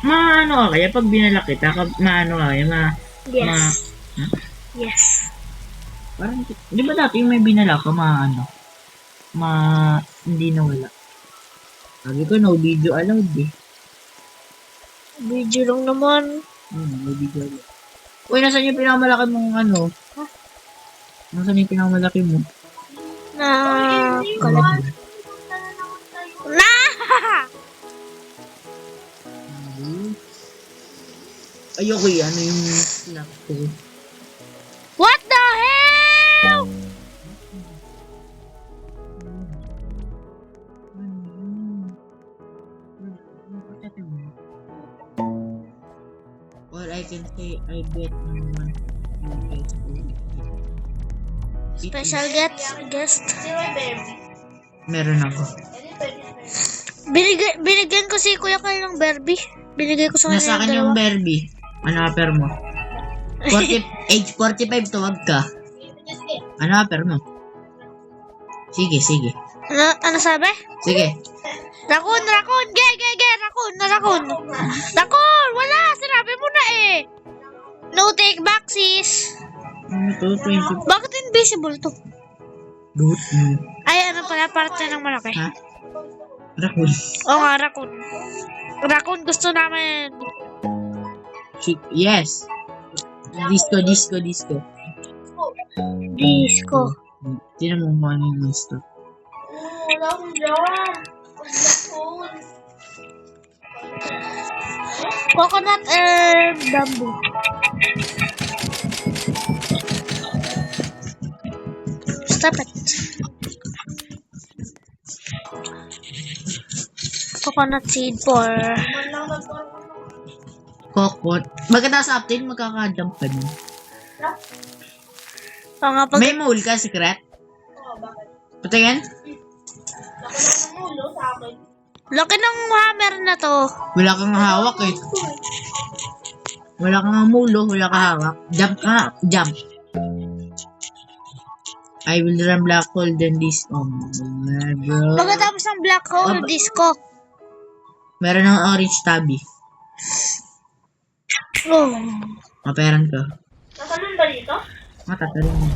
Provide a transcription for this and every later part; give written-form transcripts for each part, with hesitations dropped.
Maano ka kaya pag binalak kita, maano ka kaya, Yes. huh? Yes. Parang, di ba dati yung may binalak ka, hindi na wala. Sabi ko, no video allowed eh. Video lang naman. No video allowed. Uy, nasan yung pinakamalaki mong ano? Huh? Nasan yung pinakamalaki mo? Na kalat. Na! Ayoko yan, ano yung snap ko. What the hell? Well, I can say I bet naman. Special guest. Meron ako. Binigyan ko si Kuya Kyle ng Barbie. Binigay ko sa kanya Nasa akin yung yung dalawa. Barbie. Ano upper mo? Age 45 tuwag ka. Ano upper mo? Sige. Ano sabi? Sige. Raccoon! Raccoon! Wala! Sinabi mo na eh! No take back, sis! Ano to? 20. Bakit invisible to? Dude. Ay, ano pala? Parte ng malaki. Ha? Raccoon. Oo nga, raccoon. Raccoon gusto namin. Yes. Disco. Disco. Tinan mo kung ano yung gusto. Wala akong dyan. Coconut and bamboo. Stop it. Coconut seed for... Kokot. Maganda sa update, magkaka-jump ka nun. Oo nga, pag... May mole ka, secret? Patingin? Laki ng hammer na to. Wala kang hawak eh. Wala kang mulo, wala kang hawak. Jump ka, jump. I will run black hole then this. Oh my bro. Pagkatapos ng black hole, disco. Meron ng orange tabby. Oh. Maperan ka. Nakalun ba dito? Matatarin mo.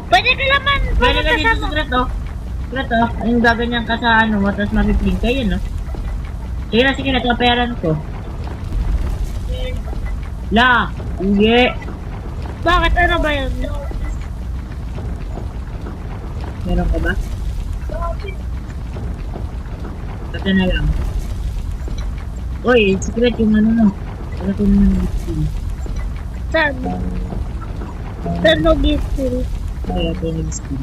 Pwede ka naman. Pwede ka dito sa secret oh. Secret oh. Yung gaganyan ka sa ano mo, tapos mapipling ka yun oh. Sige na, kaperan ko. La! Hindi. Bakit? Ano ba yun? Meron ka ba? Ito na lang. Uy, secret yung ano mo. Wala ko naman yung Saan? Saan mo gistil? kaya ito yung skin.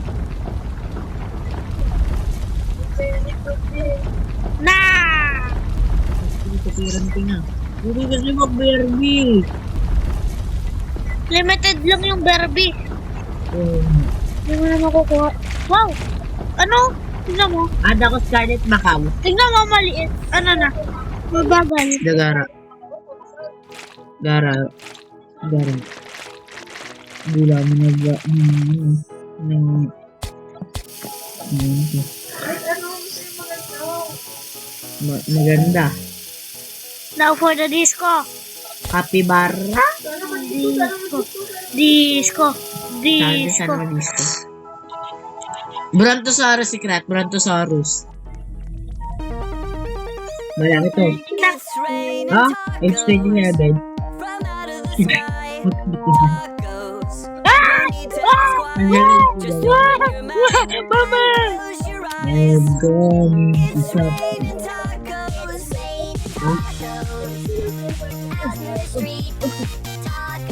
Na! Kapiran ko na. Hindi kasi mag-Barbie. Limited lang yung Barbie. Oh. Hindi mo na makukuha. Wow! Ano? Tingnan mo. Ada ko Scarlet Macau. Tingnan mo, maliit. Ano na? Mabagal. Gara. Gula mo na ba? Maganda. Now for the disco. Capybara. Disco. Sana disco. Brontosaurus secret. Brontosaurus. Malaki to. Ha? Explain niya agad. Mama! Isa.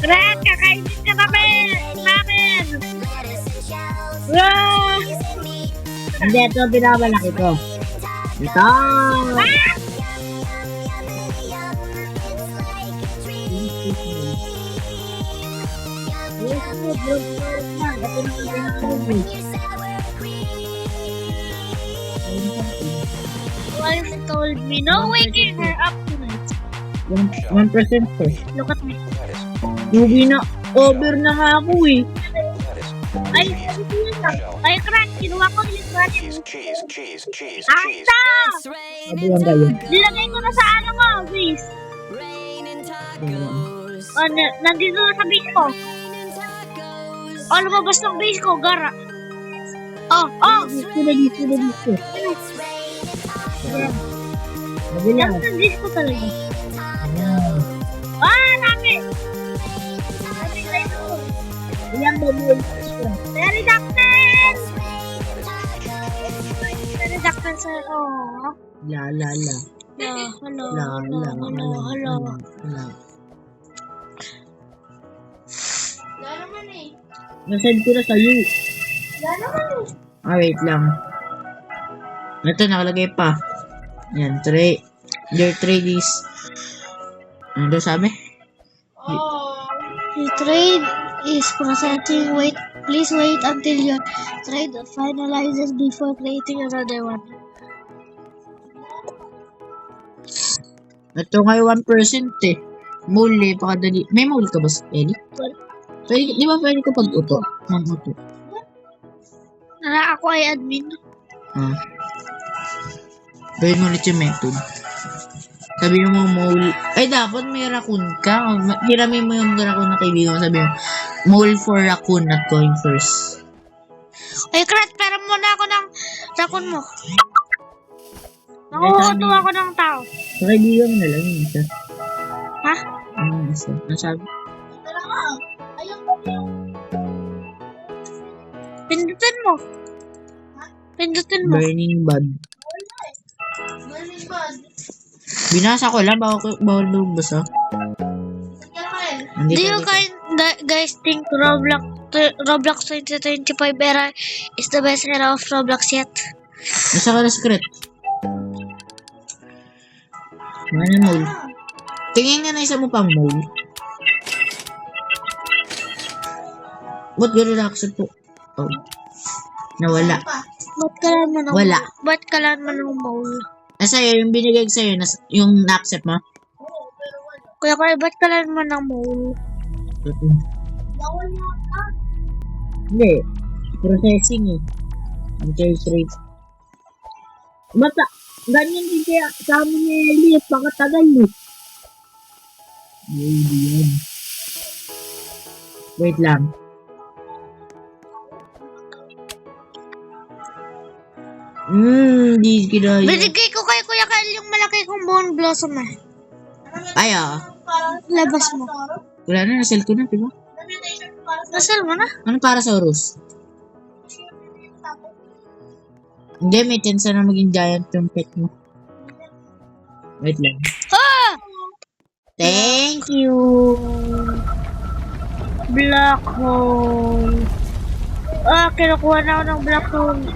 Ren, kakainin ka namin! Wow! Hindi, ito binamalaki ko. Ito! Wife told me no waking her up tonight. 1% to. Look at me. Uwi na. Over na nga ako eh. Ay, sabi ko yun Ay, crack. Kinuha ko yung Cheese, cheese, cheese, cheese, cheese. Asa! Sabihan kayo. Nilagay ko na sa ano mo, base. Oh, nandito na sa base ko. Oh, lumabas ng base ko, gara. Oh. Dito. Mabilang. Nasa base ko talaga. Ayan. Ah, dami. Ilang babuhay. Very doctor. Very doctor, sir. Oh. La. Hello. Nasend ko na sa'yo. Wait lang. Ito, nakalagay pa. Yan, your trade is... Ano daw sabi? The trade is processing. Please wait until your trade finalizes before creating another one. Ito ngayon 1% eh. Muli, pakadali. May muli ka ba, Ellie? Pwede, di ba pwede ko pag-uto? Mag-uto. Ako ay admin. Pwede mo ulit yung method. Sabi mo mole. Ay, dapat may raccoon ka. Hiramin mo yung raccoon na kaibigan mo. Sabi mo, mole for raccoon, not going first. Ay, Krat, pera muna ako ng raccoon mo. Nakukuto ako ng tao. Sa kaibigan mo na lang yung isa. Ha? Yung isa. Ano sabi? Pindutin mo. Pindutin mo. Burning bud. Binasa ko lang, bawal basa. Do you guys think Roblox 2025 era is the best era of Roblox yet? Nasa ka na secret. Ano mole? Tingin nga na isa mo pang mole. Ba't gano'n na-accept po? Oh. Nawala. Ba't kailan mo ng Wala. Ba't kailan mo ng mole? Sa'yo, yung binigay ko sa'yo, yung na-accept mo? Kuya, ba't kailan mo ng mole? Hindi. Processing eh. Interest rate. Basta, ganyan din kaya sa amin ni Elias, pakatagal eh. Yan. Wait lang. Di kinaya. Binigay ko kay Kuya Kyle yung malaki kong bone blossom eh. Ay, Labas mo. wala na, nasell ko na, diba? Nasal mo na? Ano para sa Horus? Hindi, may chance na maging giant yung pet mo. Wait lang. Ah! Thank you! Black hole. Kinukuha na ako ng black hole.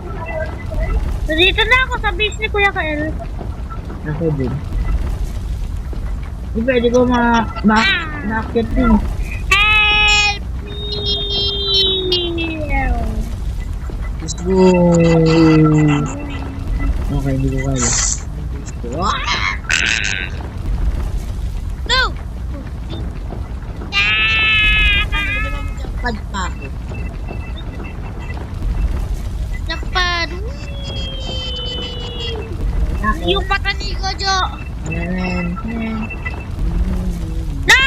Dito na ako sa base ni Kuya Kyle. Ako din. Di pwede ko ma-akit din. Help me! Let's go! Okay, hindi ko kaya. Go! Pad pa ako. Napad. Yung patani ko, Jo. Ayan. No!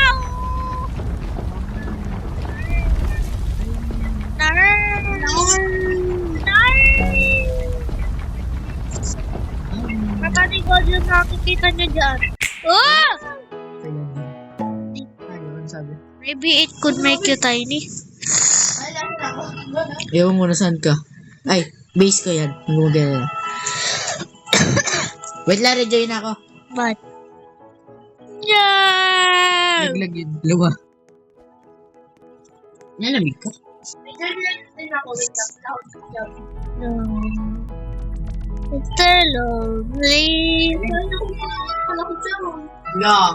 Patani ko, Jo, nakikita niyo dyan. Oh! Ano sabi? Maybe it could make you tiny. Ewan ko na saan ka. Ay, base ko yan. Hindi mo gano'n. Wait lang, rejoin ako. But, yeah! Naglag yun. Luwa. Nalamig ka? No. It's so lonely. Yeah.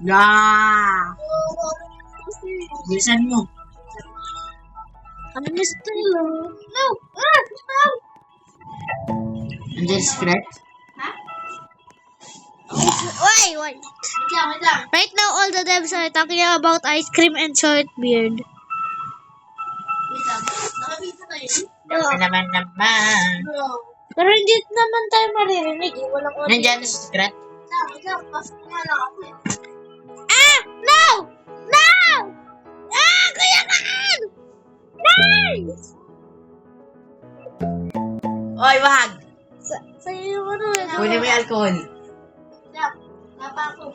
Yeah. Bilisan mo. I'm Mr. Low. No! Andyan secret? Wait. Right now, all the devs are talking about ice cream and short beard. Naman naman. Pero hindi naman tayo maririnig. Walang audio. Nandiyan na sa secret. Ah! No! No! Ah! Kuya Kaan! Nice! Oy, wag! Sa'yo yung ano eh. Kunin mo yung alcohol. Napa ako.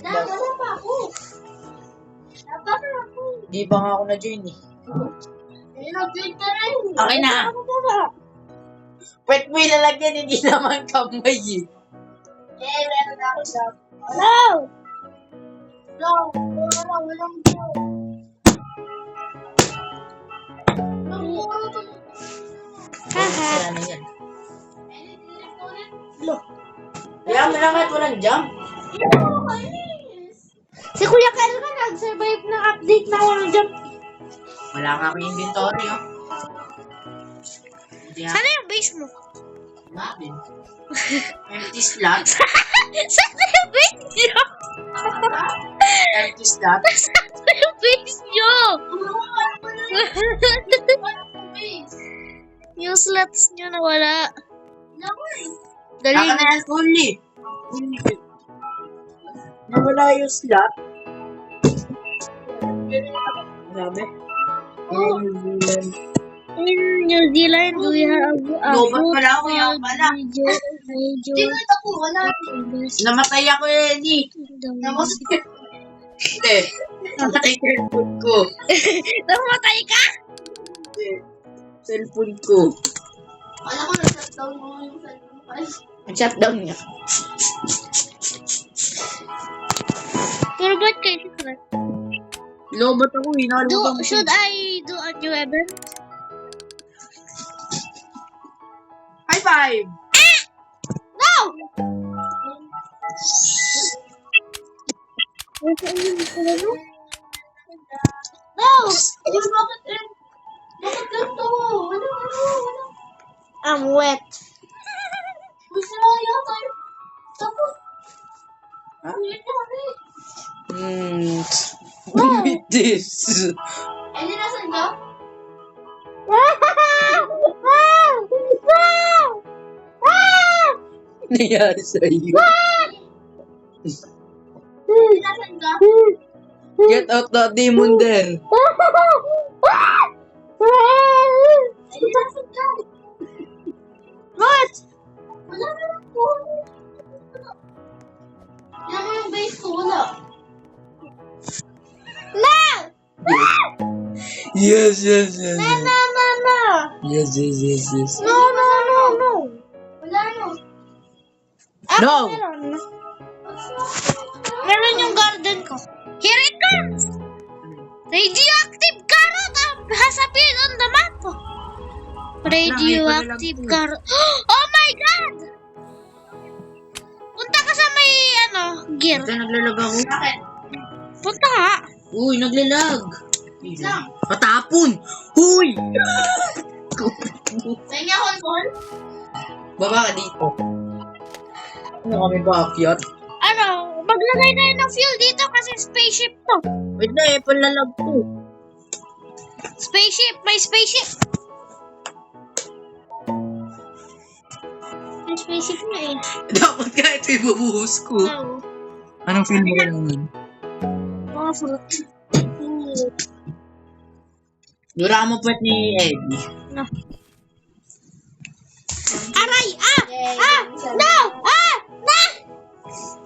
Napa ako. Di ba nga ako na-join eh. Nag-join ka rin. Okay na. Pwet mo ilalagyan, hindi naman kamay eh. Meron ako siya. Hello! No! Walang Haha. Wala na yan. Kaya mo lang at walang jump. Si Kuya Kaan ka nag-survive ng update na walang jump. Wala nga akong inventory oh. Hindi nga. Sana yung base mo? Natin. Empty slot. Sana yung base nyo? Empty slot. Sana yung base nyo? Yung slots nyo nawala. Dali Saka na. na yan fully. Nawala yung slot. Grabe. In New Zealand, we have a Lobot pala ako, yan pala. major Namatay ako eh, di. Hindi. Namatay ko yung cellphone ko. Namatay ka? Hindi. Cellphone ko. Alam ko, nag-shutdown mo yung cellphone ko. Shutdown niya. Pero ba't kayo secret? Lobot ako eh. Nalobot ako. Should I do a new event? High five! No! No! Bakit ganito? I'm wet. Gusto mo yun tayo? Tapos, Ha? ulit na kami. With this. Eh, di nasan ka? Ah! Nangyari sa'yo. Di nasan ka? Get out the demon then. Eh, di nasan ka? What? Wala na lang po. Yan mo yung base ko, wala. No! Yes, yes, yes. No, no, no, no. Yes, yes, yes, yes. No, no, no, no. Wala no. No. Meron. Meron yung garden ko. Here it comes! Radioactive carrot has appeared on the map. Radioactive carrot. Oh my God! Punta ka sa may, gear. Ito, naglalag ako. Punta nga. Uy, naglalag. Patapon! Huy! Kanya call? Baba ka dito. Ano kami ba, akyat? Maglagay na yun ng fuel dito kasi spaceship to. Wait na eh, palalag to. Spaceship! May spaceship! May spaceship na eh. Dapat ka ito ibubuhos ko. No. Anong film mo kailangan? Mga fruit. Dura mo pwet ni Eddie. No. Aray! Ah! Ah! No! Ah! No!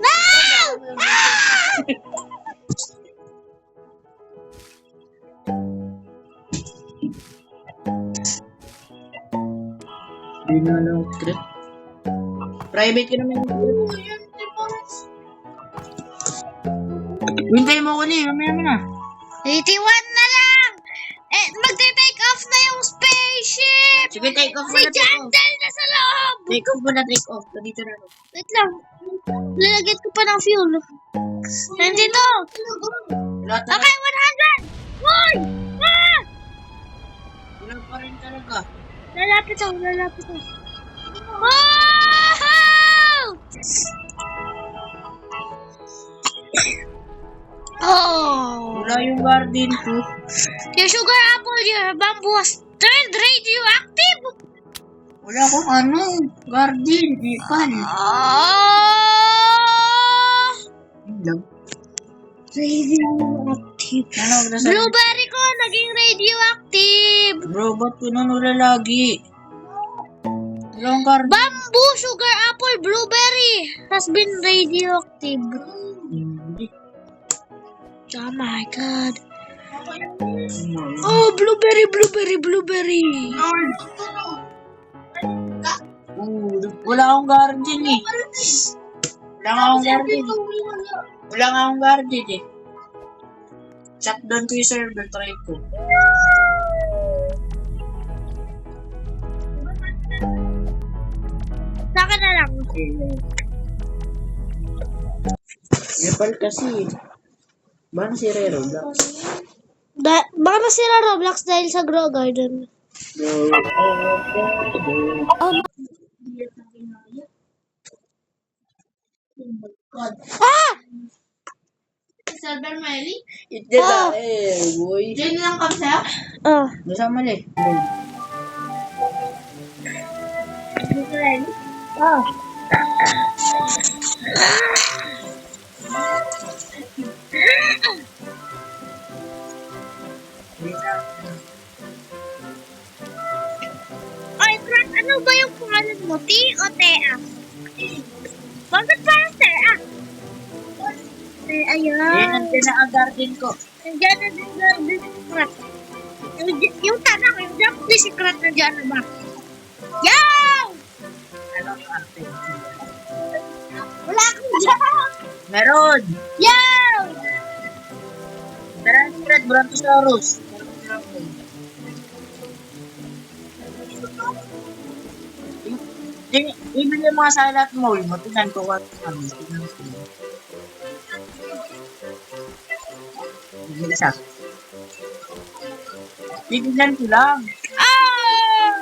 No! Ah! Hindi na lang script. Private ka naman. Hintay mo ko ni, mamaya mo na. 81 na lang! Eh, magte-take off na yung spaceship! Sige, take off Si muna, take off. Jandal na sa loob! Take off muna, take off. Dito na. Wait lang. Lalagyan ko pa ng fuel. Nandito! Lahat na. Okay, 100! Hoy! Ah! Wala pa rin talaga. Lalapit ako, lalapit ako. Wow! Oh! Wala yung garden ko. Your sugar apple, your bamboo has turned radioactive. Wala akong ano, garden, ipal. Yun lang. Radioactive. Ano, nasa... Blueberry ko, naging radioactive. Bro, ba't ko nanula lagi? Wala akong garden. Bamboo, sugar apple, blueberry has been radioactive. Hindi. Oh my god. Oh, blueberry, blueberry, blueberry. Wala akong garden eh. Wala akong garden. Wala akong garden eh. Shutdown ko yung server, try ko. Saka na lang. Nepal kasi. Baka si Rero Black. Baka nasira Roblox dahil sa Grow Garden. Ah! Server Meli? Ito na boy. Diyan lang kami sa'yo? Oh. Basta mali. Oh. Ay, Krat, ano ba yung pangalan mo? T o Tea? Bakit parang Tea? Tea, Yan ang yan. tinaka-garden ko. Nandiyan na din garden si Krat. Yung tanong, yung jump si Krat nandiyan na ba? Yow! Ano yung arte? Wala akong jump! Meron! Yow! Meron si Red Brontosaurus. Even yung mga salat mall, matunan ko what kami. Tignan ko. Hindi siya. Tignan ko lang. Ah!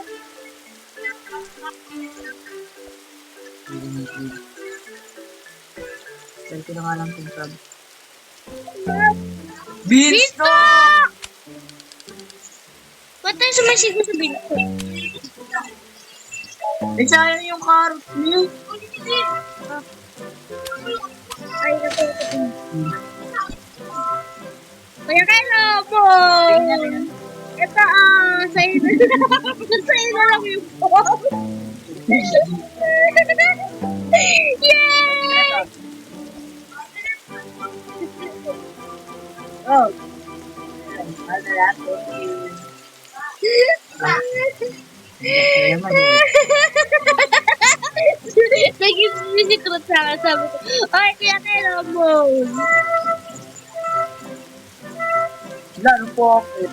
Dahil ko na nga lang kung sab. Beanstalk! Beanstalk! Ba't tayo sumasigo sa beanstalk? Eh, sayang yung carrot niyo. Ay, naku. Kaya kaya mo! Ito, sa'yo na sa'yo na lang yung phone. Yay! Oh. Ano lang? Kaya mali. Naging secret sa akin, sabi ko, ay, kaya kaya mo. Lalo po ako.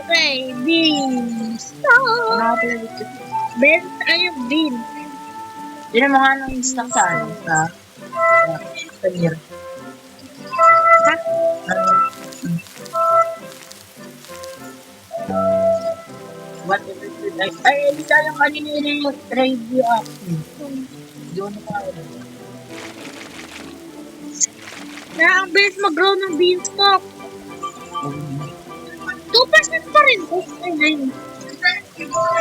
Okay, beans. Ano ako pinag-ito? Beans, ay yung beans. Yun ang mga nang stock sa ano, sa Tanir. Ha? What is it? Ay, hindi tayo kanina yung radioactive. Hindi ko na kaya. Na ang beans mag-grow ng beanstalk. 2% pa rin. Okay na yun.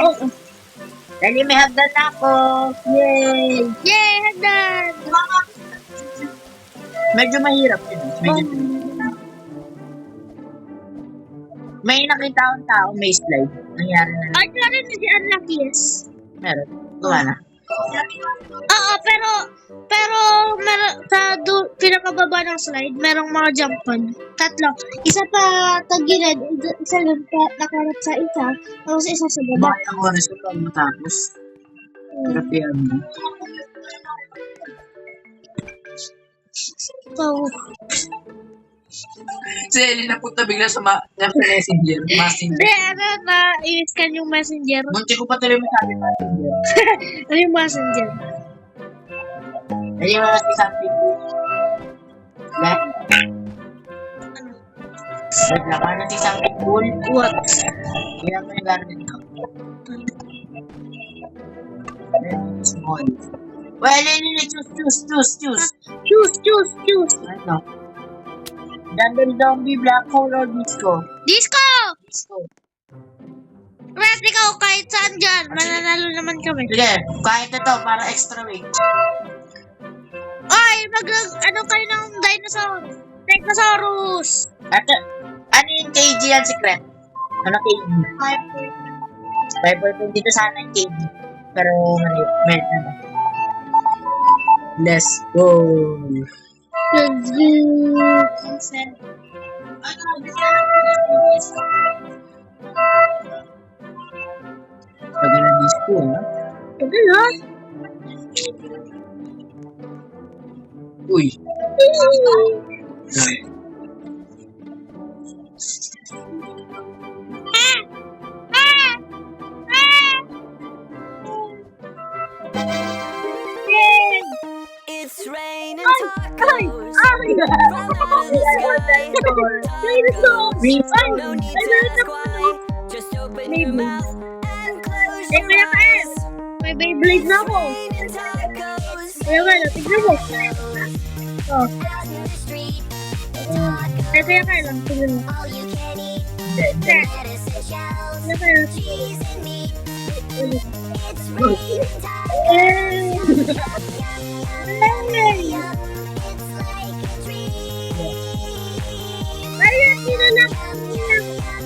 Oo. Dali, may hagdan na ako. Yay! Yay, hagdan! Medyo mahirap yun. May nakita akong tao, may slide. Nangyari na lang. Ay, rin na si Unluckiest. Meron. Gawa na. Oo, pero pinakababa ng slide, merong mga jump pad. Tatlo. Isa pa tagilid, isa lang nakarap sa isa, tapos isa sa baba. Bakit ang oras ko pag matapos? Hirap yan. Oh. Si Ellie napunta bigla sa messenger. Hindi, na-i-scan yung messenger. Munti ko pa tuloy masabi messenger. Ano yung messenger? Ay, yung mga something. Wait lang, ano si something cool? What? Kaya mo yung garden ko. Small. Well, choose. Choose. Ano? Jungle Zombie, Black Hole, or Disco? Disco! Disco. Red, ikaw, kahit saan dyan. Mananalo naman kami. Sige, kahit ito, para extra weight. Oy, ano kayo ng dinosaur? Dinosaurus! Ate, ano yung KG yan, secret? Ano KG? 5.2 dito sana yung KG. Pero, melt na ba? Let's go. Let's go. Tagal na disco, ha? Tagal ha? Uy. Yay! It's raining Ay! tacos. Ay! Dinosaur! Ay! No need Ay, to meron ask ako why. ano. Just open Maybe. your mouth and close Eh, your kaya ka eyes. May Beyblade na ako. Raining tacos. Kaya nga, tignan mo. Oh. Out in the street. Eh, kaya lang, tignan mo. All you can eat. Eh, Lettuce and shells. kaya kaya. Cheese and meat. Ano? It's raining tacos. Eh! Hey! It's like a dream. Ayan, tinanap ko Yum, niya. yum,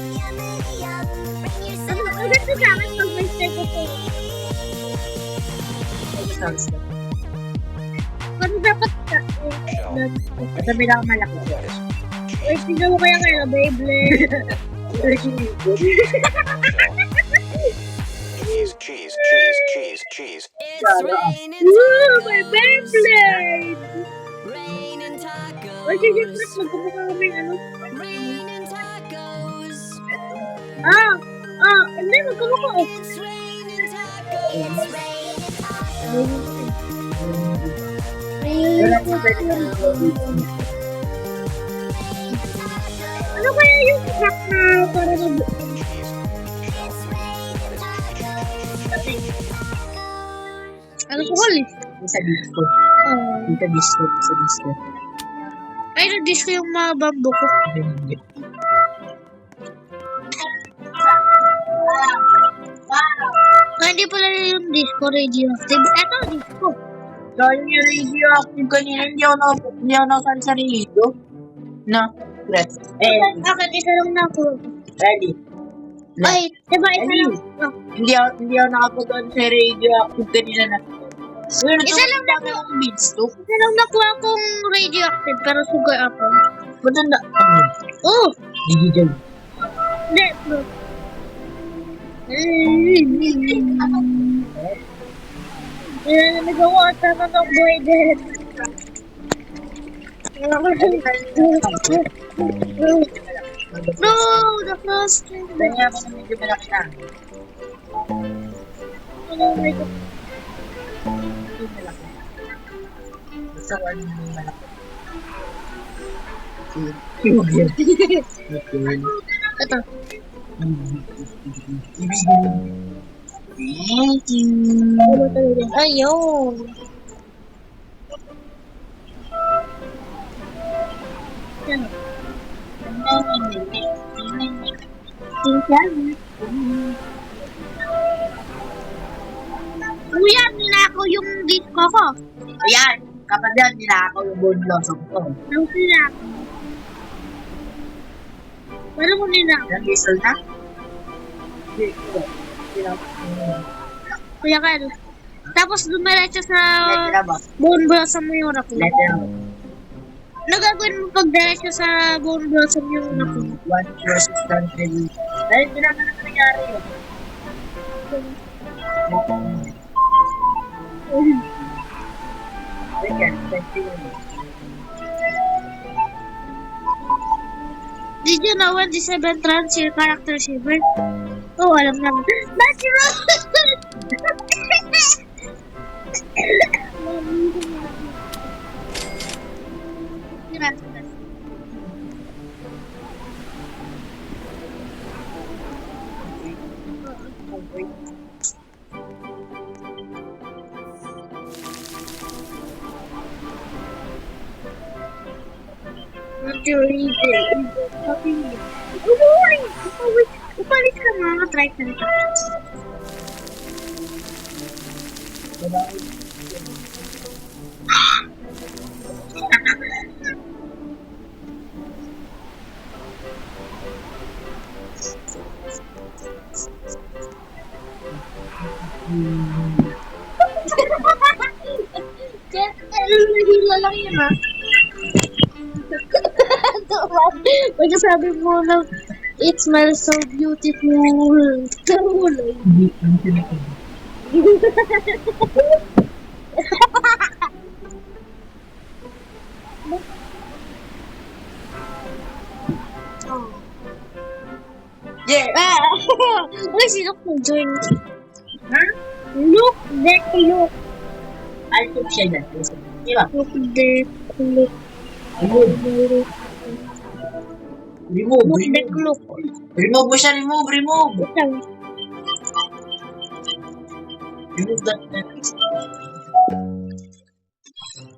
yum, yum. Bring yourself Ang ganda sa akin pag may step ako. Ano dapat ka? Ito pinakamalaki. Eh, tignan mo kaya kayo, Beyblade. Cheese, cheese, cheese, cheese, cheese. It's raining Woo! May tacos. Beyblade! Raining tacos. Ay, sige, Chris, magkamukha kami, ano? Raining tacos. Hindi, magkamukha, oh. It's raining tacos. It's raining tacos. Ano kaya yung crack na para na... Cheese. It's raining tacos. Alcohol, eh. Sa disco. Oh. Dito disco. Sa disco. Ay, na-disco yung mga bambo ko. Hindi. Hindi pala yung disco radioactive. Eto, disco. Dahil yung radioactive kanina, hindi ako nasan sa radio. Na, let's. Bakit isa lang na ako? Ready. Ay, diba isa Ay. lang? Oh. Hindi ako nakapag-on sa radioactive kanina na. Isa lang na ako. Beats to. Isa lang nakuha kong radioactive pero sugar ako. Matanda. Oh! Digital. Hindi, bro. Yan na nagawa at tatang boy din. No, the first thing. Kaya ako na medyo malaki na. Oh my God. Medyo malaki. Basta ko ano yung malaki. Ito. Thank you. Ayun. Yan. Kuya, nilako yung disco ko. Ayan, kapag yan, nilakaw yung bone blossom ko. Nung nilako. Paano ko nilako? Ilang whistle na? Kuya Carl. Tapos dumiretso sa Letter na ba? Bone Blossom yung ako. Letter na. Nagagawin mo pag diretso sa Bone Blossom yung ako. One versus country. Dahil hindi naman na nangyari yun. Ayan, 21. Did you know when the 7 trans your character shiver? Oh, alam naman. That's right! your evil. Umuwi! Upalis ka mga try ka nito. Hila lang yun ah. Pagkasabi mo na it smells so beautiful. Karulay. Yeah! Uy, sinok mo join. Ha? Look, deck, look. I'll cook siya dyan. Di ba? Look, deck, look. Remove. Remove. Look, deck, look. Remove mo siya. Remove. Wait lang. Remove that.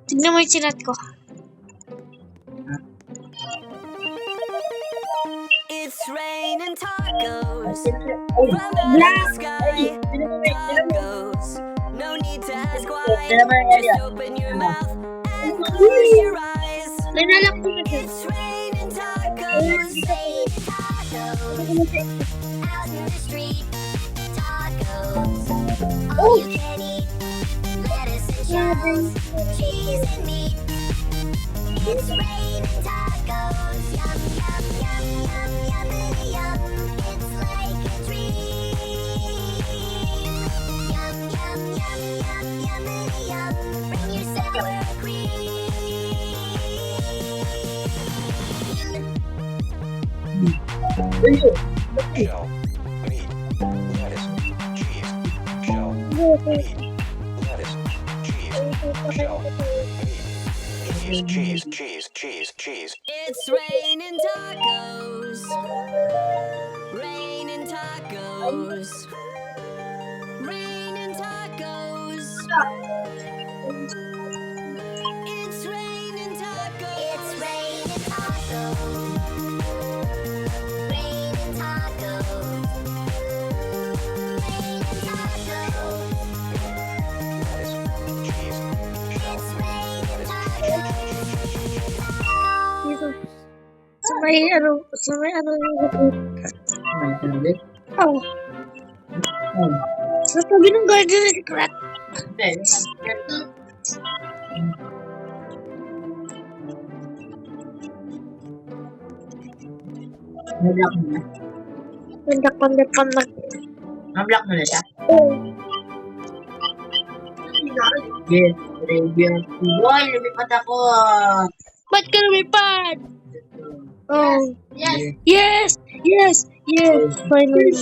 Tignan mo yung chinat ko. It's raining tacos Oh, from the sky. Tacos. No need to ask why. Just open your mouth and close your eyes. Nanalak ko na siya. It's raining tacos. Tacos. Out in the street. Tacos. All you can eat. Lettuce and shells. Cheese and meat. It's raining tacos. Yum, yum, yum, yum, yummity yum. It's like a dream. Yum, yum, yum, yum, yummity yum. Bring your sour cream. Shell. Meat. Lettuce. Cheese. Shell. Meat. Lettuce. Cheese. Shell. Meat. Cheese. It's raining tacos. Raining tacos. Raining tacos. It's raining tacos. It's raining tacos. Raining tacos. Raining tacos. Lettuce. Cheese. Shell. It's raining tacos. Dito. Sa may ano yung gupit. may tablet. Oh, Oh. sa tabi ng garden secret. Then, na-block mo na. Pandak. Na-block mo na siya. Oh, Yes, radio. Wow, lumipat ako. ba't ka lumipad? Oh, Yes. yes, finally.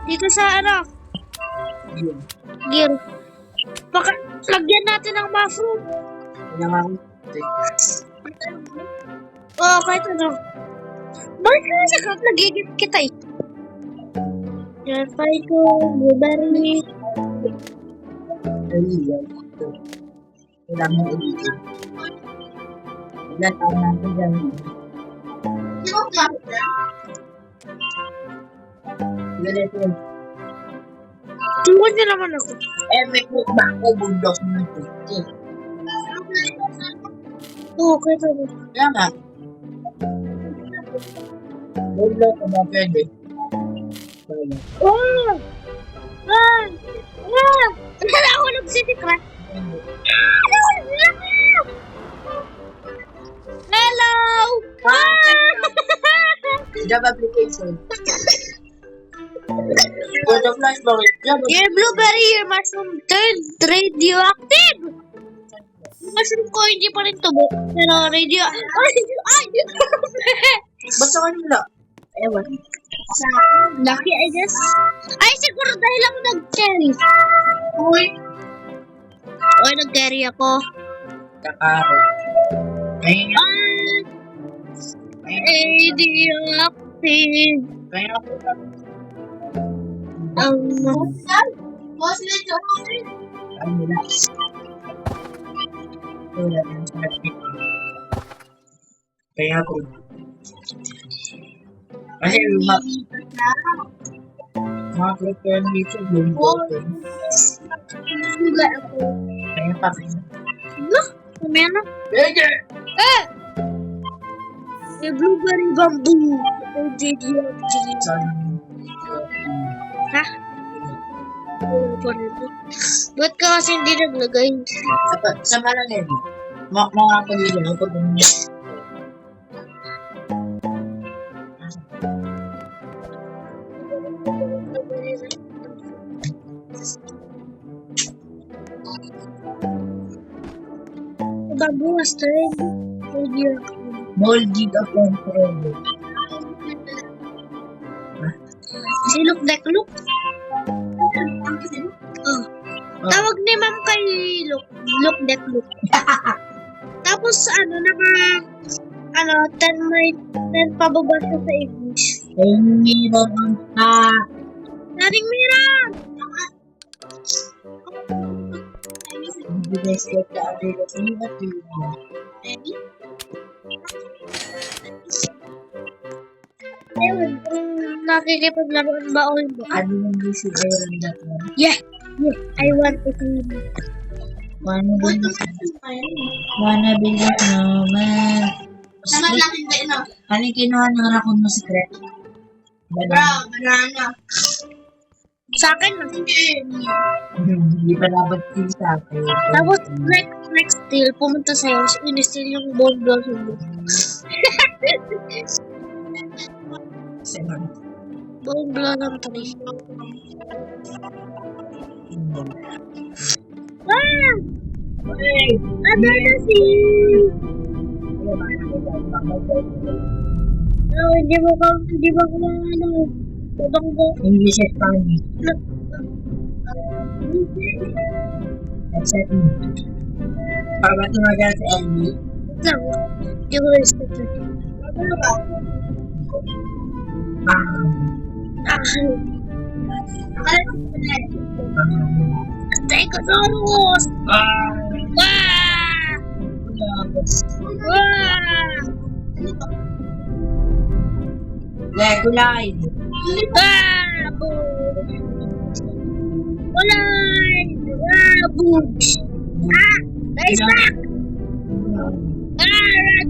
Dito sa ano, gear. Baka lagyan natin ng mushroom. Kailangan Oo, kahit ano. Bakit ka nasa cup? Nagigit kita eh. Yan, ko, blueberry. Kailangan ulitin. Ilan taon natin dyan. Sino ang gamit na? Ganito. Tulungan niyo naman ako. May cook ba ako? Bulldog na ito. Oo, kahit ano. Kaya nga. Bulldog ka ba pwede? Oh! Nahulog si Tikra. Hello! Job application. Butterflies bakit? Your blueberry, your mushroom turned radioactive! Mushroom ko hindi pa rin tubo. Pero radio... Ay! Ba't sa kanila? Ewan. Sa lucky, I guess. Ay, siguro dahil ako nag-carry. Uy! Nag-carry ako. Kakaro. Ay, Radioactive. Kaya ako Ang ano na. Wala na sa akin. Kaya ako. Kasi mga prepare ng YouTube, yung button. sugar ako. Kaya pa rin. Look, kumaya na. Later! May blueberry bamboo. Radioactive. Ha? Wala pa rin. Ba't ka kasi hindi naglagay? Sa malang yan. Mga pagiging ako pag Bamboo was turned radioactive. molded upon forever. Si Look Deck Look. Oh. Tawag ni ma'am kay Look Deck Look. Tapos ano, 10 pababa siya sa English. Ay, meron ang Naring Mira! the best of the other at you. Ewan, kung nakikipaglaruan ba o hindi. Ano yung busy Aaron that one? Yeah, I want to see you. Wanna be the snowman. Naman natin ba ino? Ano yung kinuha ng raccoon mo secret? Banana. Sa akin na. Hindi pa dapat feel sa akin. Tapos, next steal, pumunta sa'yo, in-steal yung bone blossom mo. Seven. Bone blossom 3. Ah! Hey! Ada na si... Oh, hindi mo ko ano, tutong ko. English and Spanish. Except me. Para tumagal sa Ellie. Lang, hindi ko respect na. Ano ba? Ah, Stegosaurus! Wah! Wah! Gulay. Ah! Kulay! Ah! Boobs! Ah! Nice back! Ah!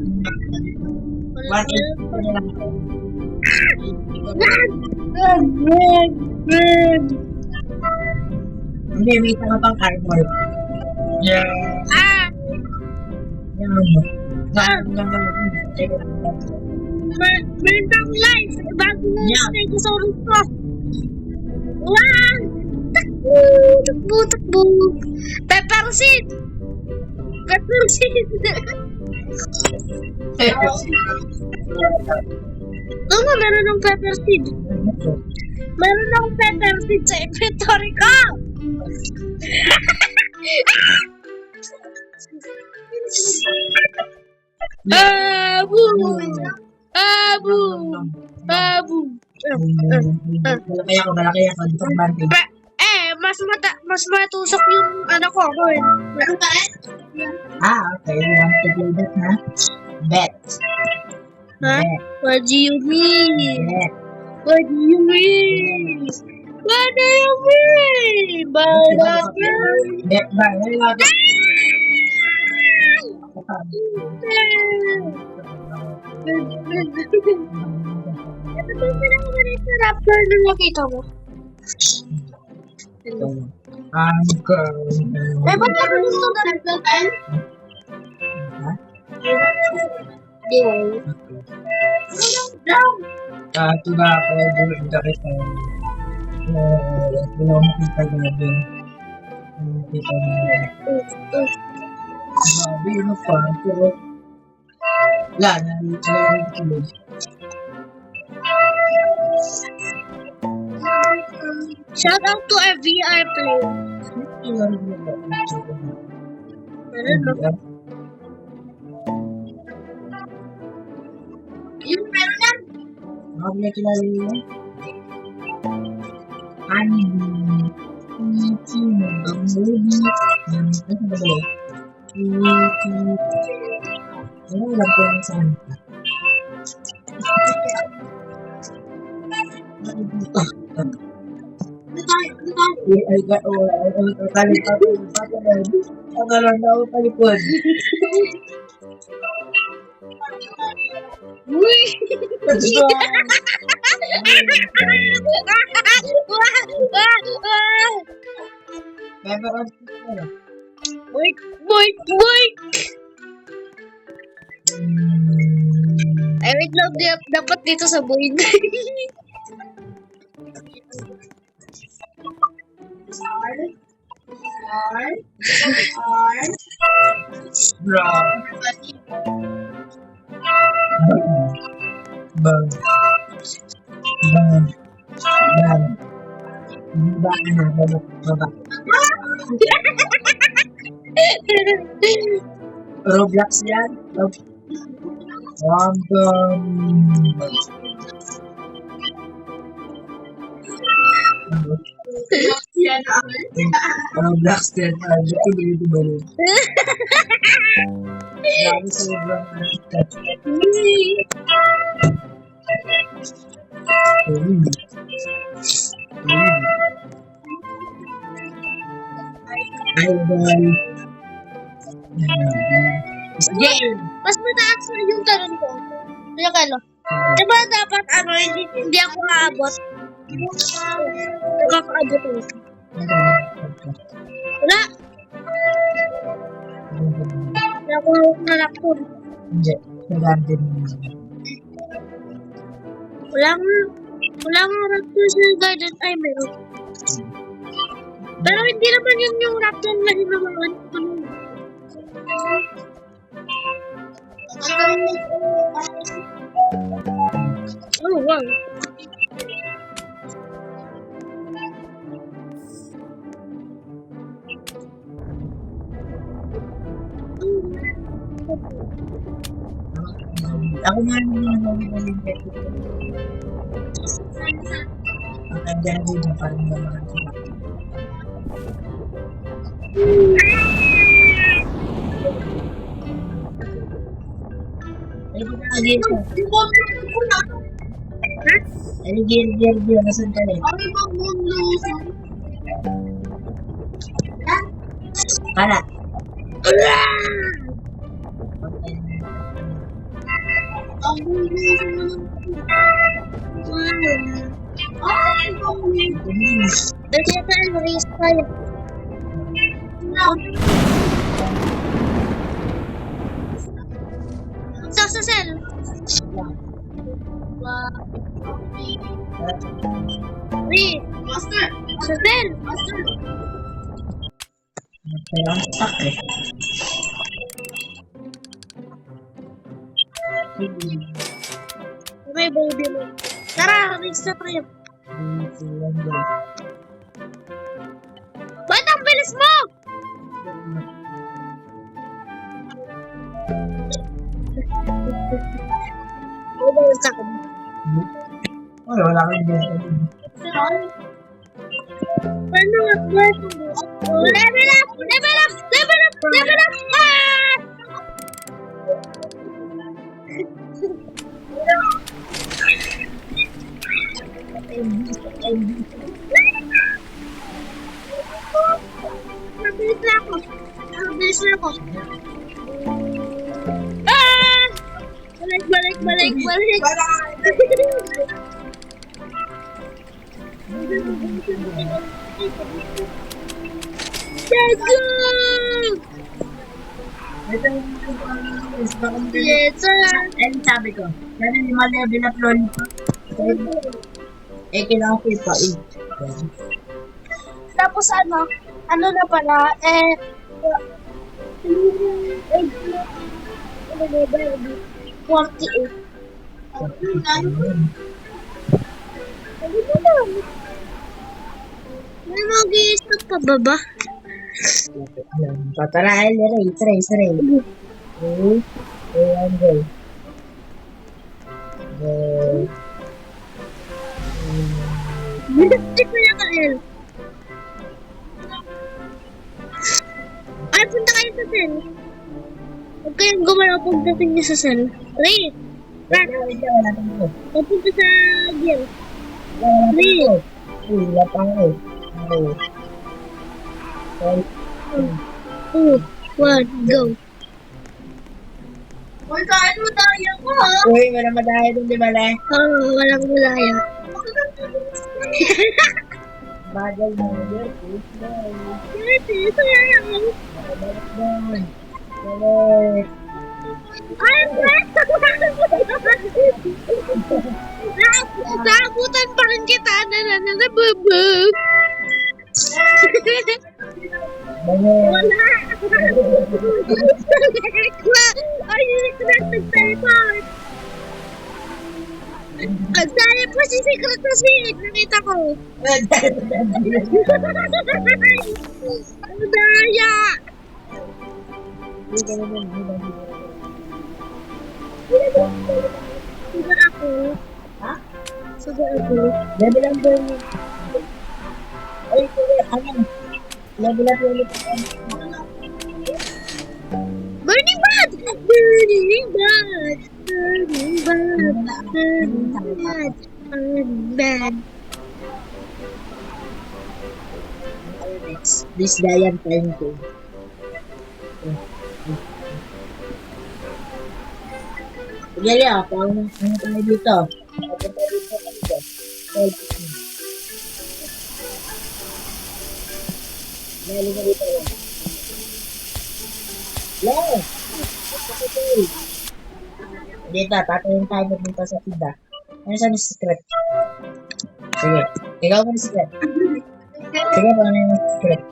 What is Hindi, may tama pang cardboard. Yeah. Ah! Meron tayong live! Bago na yung Yeah. Stegosaurus ko! Wow! Takbo! Takbo! Takbo! Pepper seed! Pepper seed! Oo nga, meron ng pepper seed. Meron ng pepper seed sa inventory ko! Babu! Babu! Babu! Malaki ako. Dito ang banding. Mas matusok yung ano ko. Meron ka eh? Okay. You want to play that, ha? Bet. Ha? Bet. What do you mean? Bet. What do you mean? What do you mean? Bet ba? Ito ba yung pinakamanit na raptor na nakita mo? I'm Eh, ba't meron gusto na naglalaan? Di ba? Ito na ako. Dito kita. Makita na din. Makita na din. Grabe yun ang fan. Pero wala na. Shout out to our VR player. Ako na kilala nyo? Honeybee. Ichi, Bumblebee. Ano ba ba? Ichi. Ano lang po yung saan? Uy! Boink! Boink! Boink! Ay, wait lang. Dapat dito sa boink. Bro. Bang. Bang. Bang. Baba. Roblox yan? Roblox yan. Dito dito ba yun? Lagi sa sobrang Idol. Game. Mas mataas na yung tanong ko. Kaya kalo. Diba dapat hindi ako aabot? Nakakaabot ako. Wala. Wala ako hawak na laptop. Hindi. Nagandun mo. Wala nga raptor sa garden. Ay, meron. Pero hindi naman yun yung raptor na hinamangan. Oh, wow. Ako nga naman yung beto ko. Ang kanya na parang naman sila. Ay, di na Ay, gear, nasan ka rin? Para. Kasi tayo, race tayo. Sa cell. Wait. Master. Sa cell. Master. Kaya ang stuck eh. May baby mo. Tara, race na tayo. Ba't ang bilis mo? Sa akin. Ay, wala kang beto. Paano nga ba? Level up! Level up! Level up! Level up! Ah! Mabilis na ako. Mabilis na ako. Ah! Balik. Let's go! Yes, sir. Ano sabi ko? Sana ni level up lollipop. Kailangan ko ipa-8. Tapos ano na pala, 48. May mag-i-stop ka ba ba? Tara, try. Go. Hindi ko yung kail. Ay, punta kayo sa cell. Huwag kayong gumalaw pagdating niyo sa cell. Ray! Rat! Papunta sa gear. Ray! Wala pa ako. 2, 1, go. Uy, kain mo tayo ko, ha? Uy, wala madaya dun, di ba, Le? Oo, walang mulaya. Bagal mo yun. Kasi, sayang. Balik. Ay, Brett! Naabutan pa rin kita na nabubog. Wala! Ay, nag-teleport! Nag-teleport si Secret na Sweet! Nakita ko! Ang daya! Sugar ako. Ha? Sugar ako. Level ang burning. Ay, ano? Level up ulit. Burning Bad! Burning Bad! Burning Bad! Burning Bad! Burning Bad! This giant time ko. Sige, ano tayo dito? Papunta dito. Dali mo dito. Lang! Dito, tatayin tayo dito sa tida. Ano sa secret? Sige, ikaw mo secret. Sige, ano yung secret?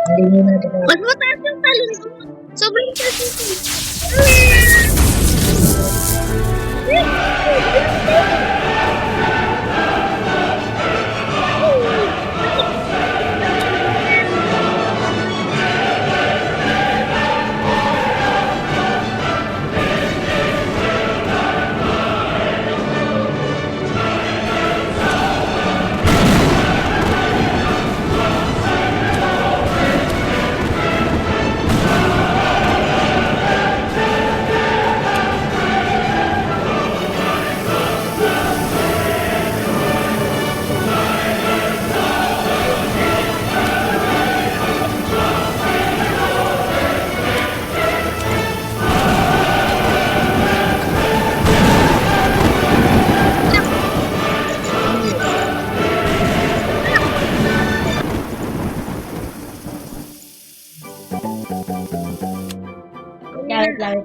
Hindi nyo natin ako. Mas mataas yung talon ko. Sobrang taas yung talon.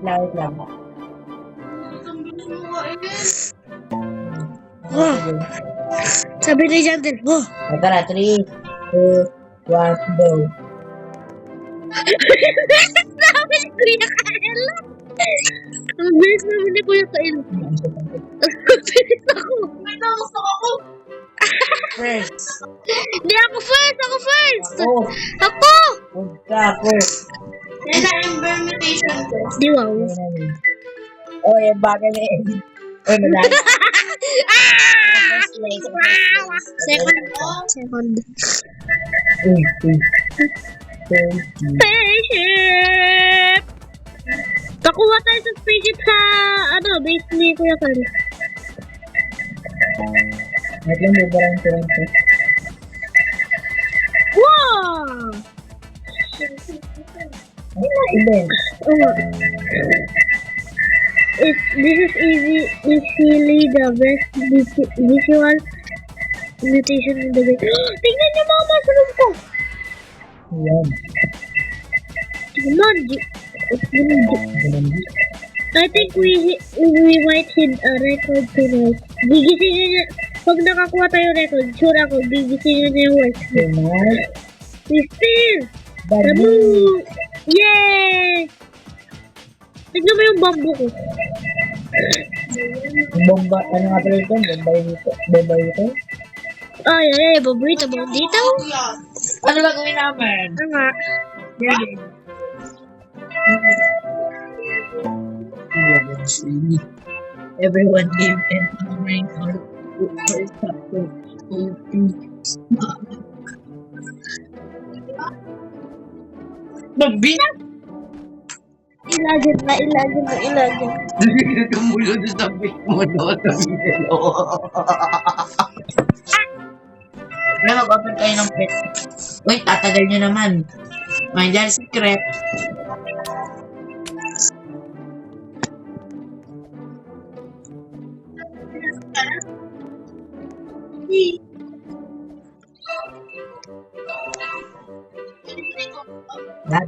Lawit lang. Sabi ni Jandel, oh. Tara, 3, 2, 1, go. Sabi ni Kuya Kael. Ang bilis naman ni Kuya Kael. Ang bilis ako. May gusto ako. First. Hindi ako first. Ako first. Ako. Ako. Huwag ka, first. Yan na yung permutation ko. Di wow. Oh, yung bagay na yun. Oh, madami. Second. Thank you. Spaceship! Kakuha tayo sa spaceship sa, base ni Kuya Kael. Natin mo barang Toronto. Wow! Ilan? Oh. This is easily the best visual imitation in the game. Tingnan niyo mga mushroom ko! Yan. Tingnan, I think we might hit a record tonight. Gigisingin niya, pag nakakuha tayo record, sure ako, gigisingin niya yung voice. Tonight. 15! Babu. Tabu! Yay! Tignan mo yung bamboo ko. Bomba, ano nga pala ito? Bomba ito? Ay, babuito ba dito? Ano ba gawin namin? Ano nga? Everyone gave and honoring our first chapter. Magbilang! Ilagin na. Tumulo doon sa bit mo, no? Sa middle. Wala, mag-open kayo ng pet. Uy, tatagal nyo naman. May dahil secret.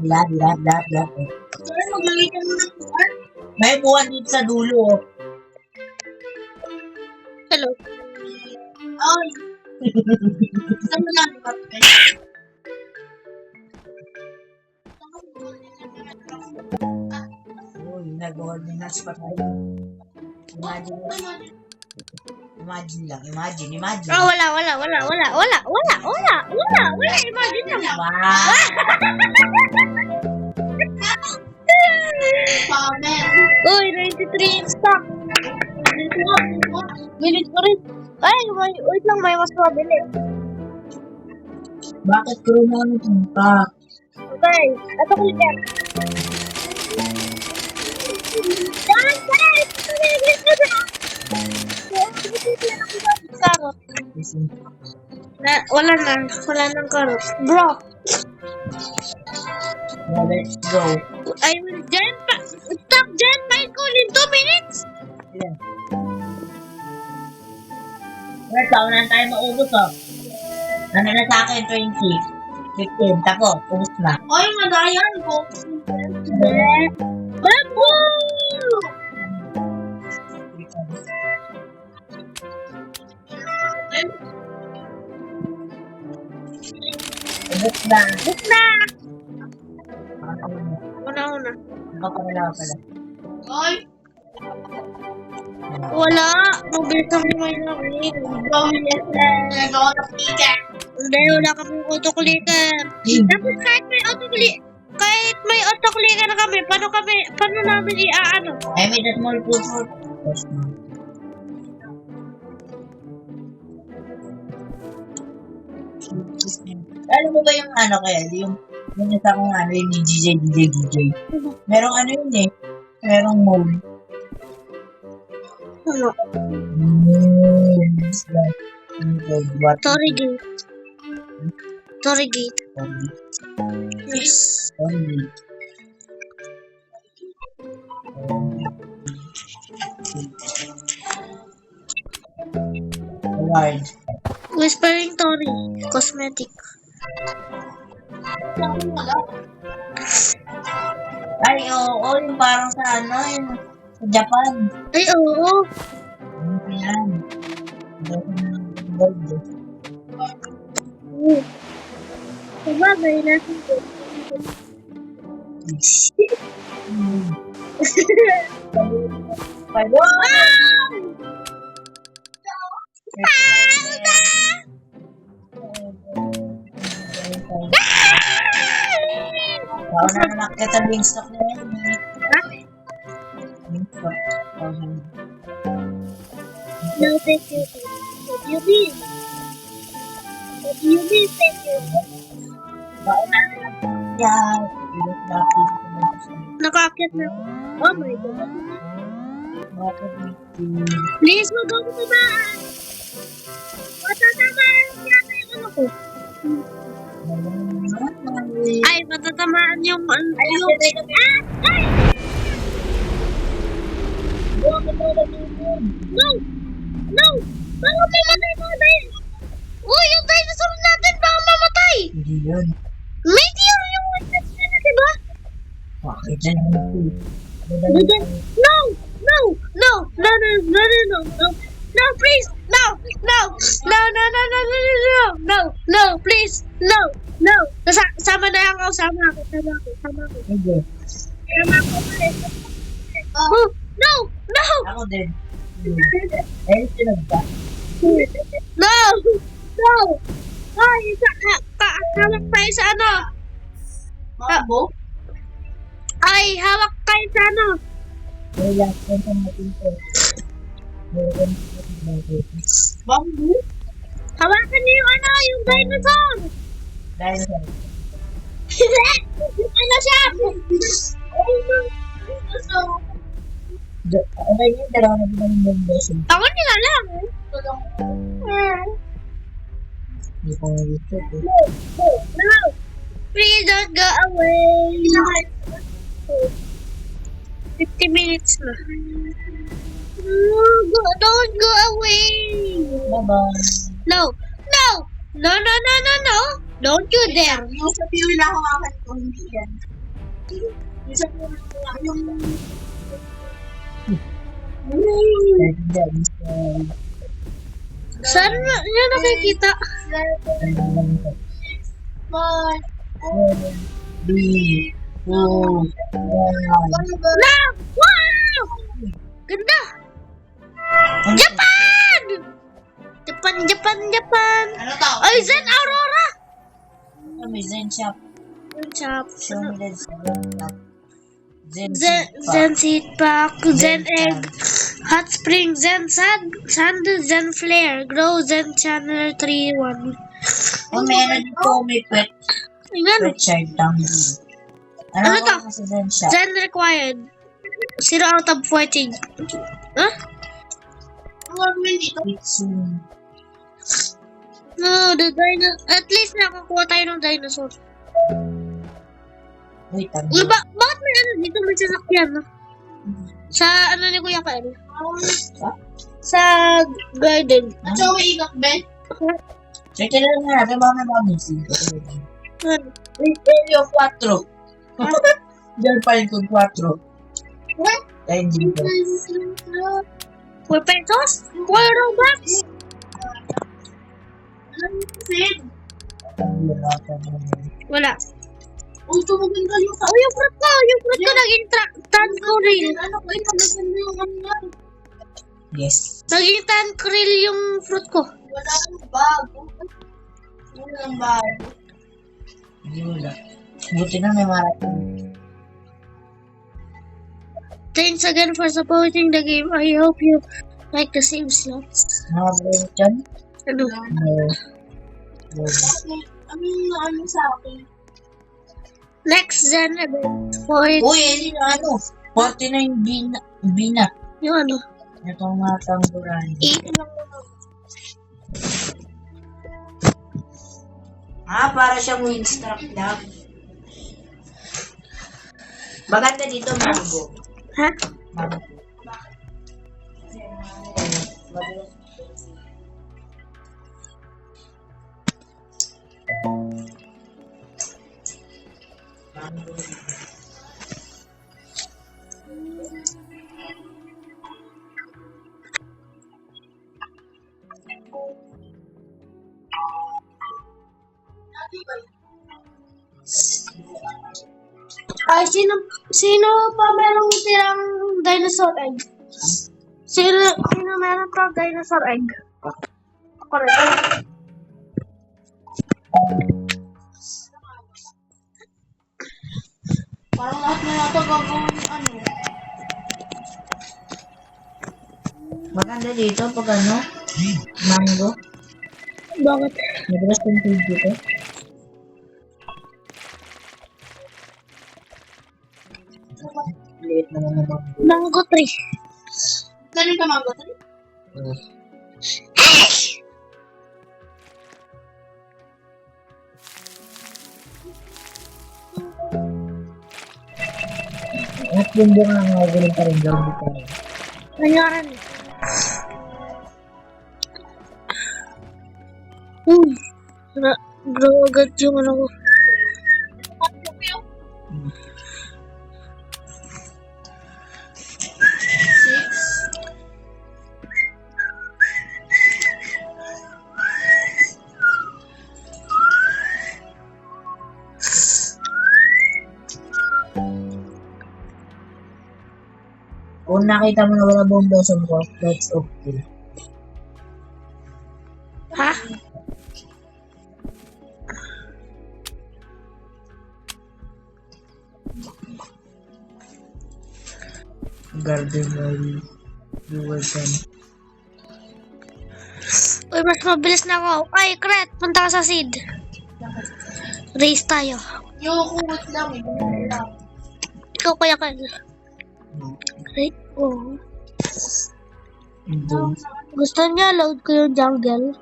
Lad. May buwan dito sa dulo. Oh. Hello. Ay! Saan mo lang Uy, nagawa niya na sa patay. Imagine lang. Oh, wala. Imagine lang. Wow! Uy, 93 in stock. Bilis ko rin. Ay, wait lang, may mas mabili. Bakit ko rin naman punta? Okay, ito ko yan. Guys! Tumigil ka na! Karot. Wala nang karot. Bro, Well, let's go. I will stop Gen my call in 2 minutes. Yeah. Wait, saunan tayo maubos, oh. Ano na sa akin, 20. 15. Tapos, ubos na. Ay, madayan ko. Bambo! Ubos na. Book na! Una. Una. Kapamala pala. Ay! Wala. Mabilis ang may namin. Pamilis na. Nagawa ng pika. Hindi, wala kaming autoclicker. Tapos kahit may autoclicker na kami, paano namin i-aano? I made a small food for... Alam mo ba yung ano kaya? Yung isa kong ano, yung DJ. Merong ano yun eh. Merong mode. Ano? What? Story gate. Yes. Only. Award. Whispering Tori. Cosmetic. Ay, oo, yung parang sa ano, yung sa Japan. Ay, oo. Ano yan? Gold. Sabagay natin ko. Wow, na nakita ang Wingstop na yan. Wingstop. No, thank you. What do you mean? Thank you? Wow, na yan. Nakakit na. Oh my God. Bakit Please, wag ako tumaan. Matatamaan yata yung ano ko. Ay, matatamaan yung ano. Ay! No! Baka mamatay mo dahil. Uy, yung dinosaur natin baka mamatay. Hindi yun. Meteor yung witness na, diba? Bakit yan? No, please, no, please, no. Sama na ako, sama ako. Hindi. Oh, no. Ako din. Ayun sila ba? No. Ay, hawak tayo sa ano? Mabo? Ay, hawak tayo sa ano? Ay, last one sa natin ko. Bamboo? Hawakan niyo yung yung dinosaur! Dinosaur. Yung siya! Okay yun, dalawa na din ang bamboo. Ako nila lang. Hindi ko nga dito. No! Please don't go away! 50 minutes na. Don't go away! Bye-bye. No! No! No, no, no, no, no! Don't you dare! Yung sabi yung hinahawakan ko, hindi yan. Yung sabi yung hinahawakan yung... Saan niya nakikita? Bye. B. O. No! Wow! Ganda! Japan! Japan, Japan, Japan! Ano to? Ay, Zen Aurora! May Zen shop. Shop. Show me the Zen shop. Zen seed pack, Zen egg, hot spring, Zen sand, Zen flare, grow, Zen channel 3-1. Oh, meron dito may pet. Ayan. Pet child down here. Ano to? Sa Zen shop? Zen required. 0 out of 14. Huh? Soon. No, the dinosaur. At least nakakuha tayo ng dinosaur. Wait, Uy, bakit may ano dito? May sasakyan, no? Sa ano ni Kuya Kyle? Sa garden. At so, may ikot, Ben? Check it out nga natin, baka may mabisi. Ano? Yung 4. Diyan pa rin kung 4. What? Dahil dito. 4 pesos? 4 Robux? Wala. Uy, tumaganda yung Oh, yung fruit ko! Yung fruit ko naging tankril. ano ko, maganda yung ano. Yes. Naging tankril yung fruit ko. Wala akong bag. Walang bag. Hindi wala. Buti na may marathon. Thanks again for supporting the game. I hope you like the same slots. Nakabalik dyan? Ano? No. Ano sa akin? Next Zen event for it. Uy, yun yung ano. 49 bina. Yung ano? Itong mga tangguran. 8 lang naman. Para siyang Windstruck na. Maganda dito, mango. Ha? Mango. Ay, sino pa merong tirang dinosaur egg? Sino meron pa dinosaur egg? Ako rin. Parang lahat na nato gagawin ano. Maganda dito pag ano, mango. Bakit? Madalas yung tubig dito. Liit naman na mango. Mango tree. Ganun ka mango tree? At yung bunga nga, ganun pa rin, gawin pa rin. Nanyaran eh. Grow agad yung ano ko. Kung nakita mo na wala buong blossom ko, that's okay. Ha? Garden Valley, Viewers and Uy, mas mabilis na ako. Ay, Kret, punta ka sa seed. Race tayo. Yung kumot lang, lang. Ikaw kaya ka. Kret, oh. Hindi. Gusto niya load ko yung jungle.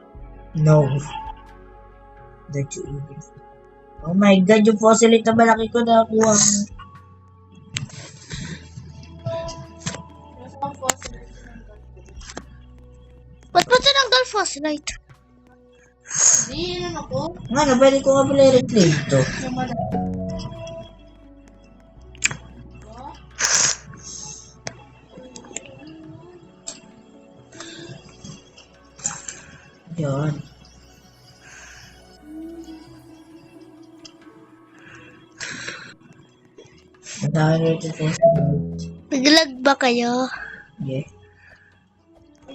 No. That you even. Oh my god, yung fossilite na malaki ko nakakuha mo. Ba't mo tinanggal fossilite? Hindi, yun ako. Ano, pwede ko nga pala i-reclaim to. Yan. Ang dami nito fossilite. Naglag ba kayo? Yeah.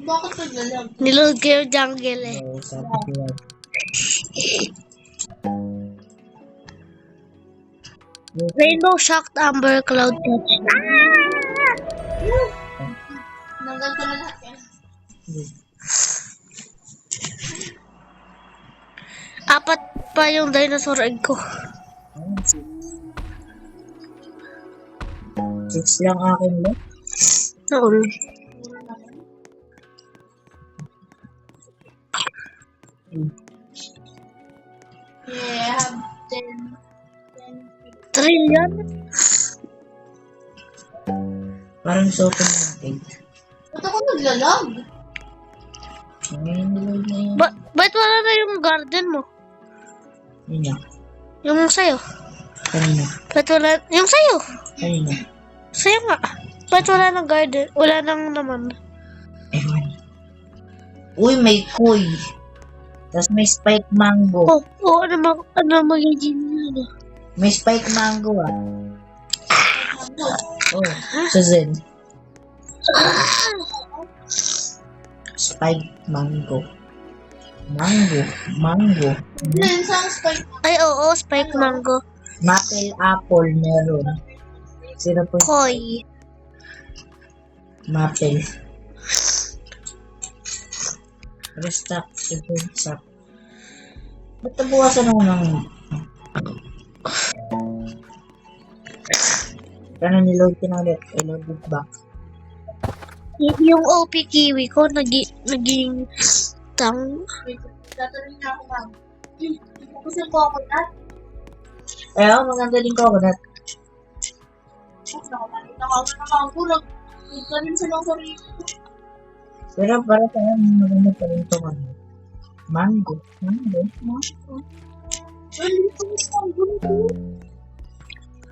Bakit naglalag? Niload ko yung jungle eh. Oo, sabi ko yan. Rainbow Shocked Amber Cloud Touch. Nanggal ko na lahat yan. Apat pa yung dinosaur egg ko. 6 lang akin mo. Naul. Yeah, I have 10. Trillion? Parang soto ng 8. Ba't ako naglalag? Ba't wala na yung garden mo? Yun nga. Yung sa'yo? Kanina. Ba't wala? Yung sa'yo? Kanina. Sa'yo nga. Ba't wala ng garden? Wala nang naman. Ewan. Uy, may koi. Tapos may spike mango. Ano magiging ano? May spike mango ah. Oh, sa Zen. Spike mango. Mango. Ay, oo, spike mango. Maple apple meron. Sino po? Koi. Maple. Restock. Restock. Ba't nabukasan ako ng... Kano niload ko na ulit? I-load it back. Yung OP kiwi ko, naging tang. Tatanong na ako, ma'am. Gusto ko ako na? Eh, ako, maganda din ko ako na. Pero para sa akin, maganda pa rin ito ano. Mango.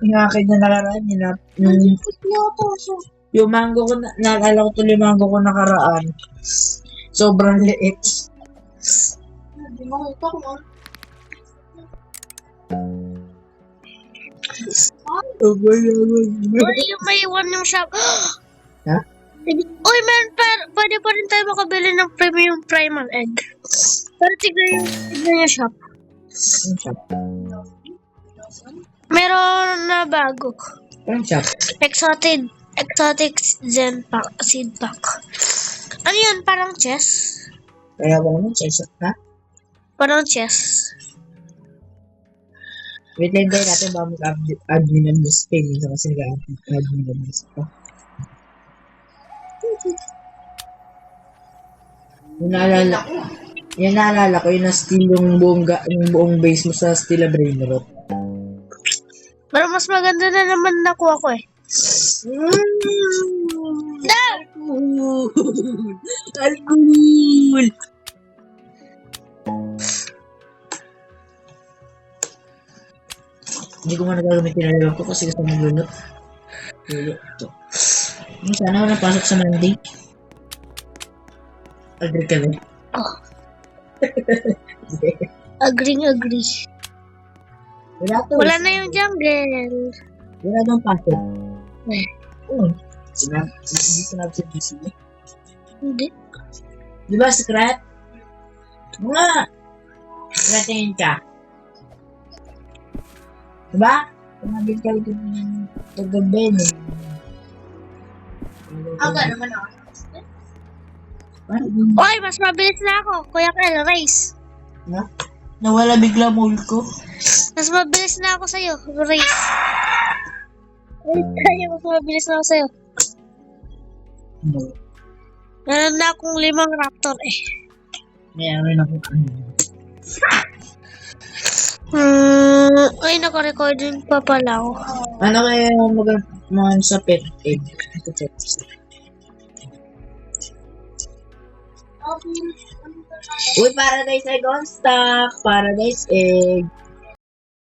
Yung akin na nakaraan, yung mango ko, naalala ko tuloy yung mango ko nakaraan. Sobrang liit. Hindi mo ito ko. Uy, yung may iwan yung shop. Ha? Uy, man, pwede pa rin tayo makabili ng premium primal egg. Pero tignan yung shop. Yung shop. Meron na bago. Yung shop. Exotic Zen Pack, Seed Pack. Ano yun? Parang chess? Kaya ba naman, chess ha? Parang chess. Wait lang tayo natin ba mag-admin ng list pay nito kasi nag-admin ng list pa. Yung naalala ko, yung na-steal yung buong base mo sa Stila Brainrot. Pero mas maganda na naman nakuha ko eh. Alcohol! Hindi ko nga nagagamit yung nalilog ko kasi gusto mong lunot. Ito. Sana ako napasok sa Monday. Agree ka na? Oh. Agree. Wala na yung jungle. Wala nang pasok. Eh. Hindi sinabi sa DC. Hindi. Di ba, Secret? Nga! Secretin ka. Diba? Tumagin ka rin ng tagabi. Aga naman ako. Oy, mas mabilis na ako. Kuya Kel, race. Na? Nawala bigla mole ko. Mas mabilis na ako sa'yo. Race. Race tayo, mas mabilis na ako sa'yo. Meron na akong 5 raptor eh. Mayroon ako. Ay, naka-recording pa pala ako. Ano kaya yung mga sa pet egg? Uy, Paradise Egg on stock! Paradise Egg!